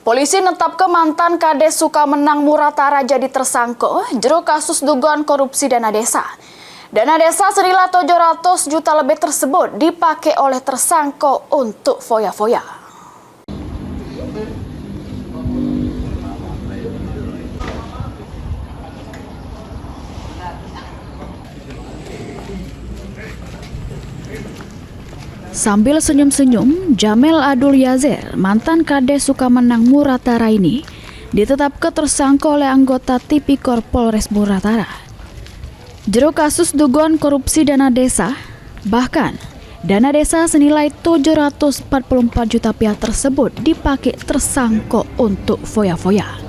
Polisi netapkan mantan Kades Sukamenang Muratara jadi tersangka jero kasus dugaan korupsi dana desa. Dana desa senilai 700 juta lebih tersebut dipakai oleh tersangka untuk foya-foya. Sambil senyum-senyum, Jamel Adul Yazer, mantan Kades Sukamenang Muratara ini, ditetapkan tersangka oleh anggota Tipikor Polres Muratara. Jero kasus dugaan korupsi dana desa, bahkan dana desa senilai 744 juta rupiah tersebut dipakai tersangka untuk foya-foya.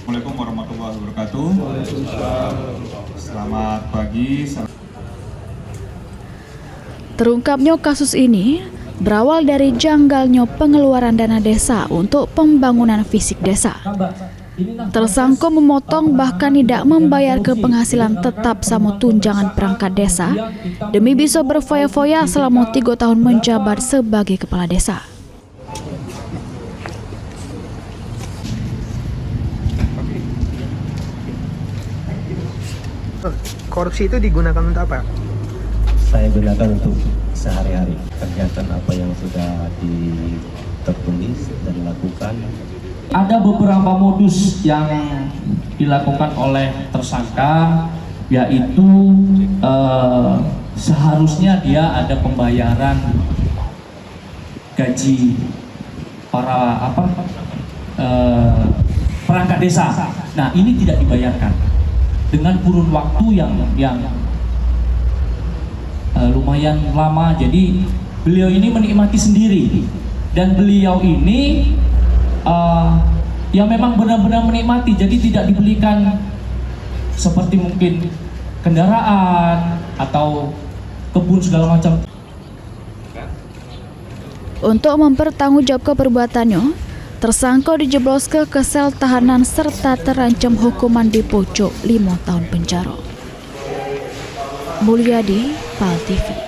Assalamualaikum warahmatullahi wabarakatuh. Selamat pagi. Terungkapnya kasus ini berawal dari janggalnya pengeluaran dana desa untuk pembangunan fisik desa. Tersangka memotong bahkan tidak membayar ke penghasilan tetap sama tunjangan perangkat desa demi bisa berfoya-foya selama 3 tahun menjabat sebagai kepala desa. Korupsi itu digunakan untuk apa? Saya gunakan untuk sehari-hari, kegiatan apa yang sudah tertulis dan dilakukan. Ada beberapa modus yang dilakukan oleh tersangka, yaitu seharusnya dia ada pembayaran gaji para perangkat desa. Nah, ini tidak dibayarkan dengan kurun waktu yang lumayan lama. Jadi beliau ini menikmati sendiri, dan beliau ini ya memang benar-benar menikmati, jadi tidak dibelikan seperti mungkin kendaraan atau kebun segala macam. Untuk mempertanggungjawabkan perbuatannya, tersangka dijebloskan ke sel tahanan serta terancam hukuman di pojok 5 tahun penjara. Mulyadi, PAL TV.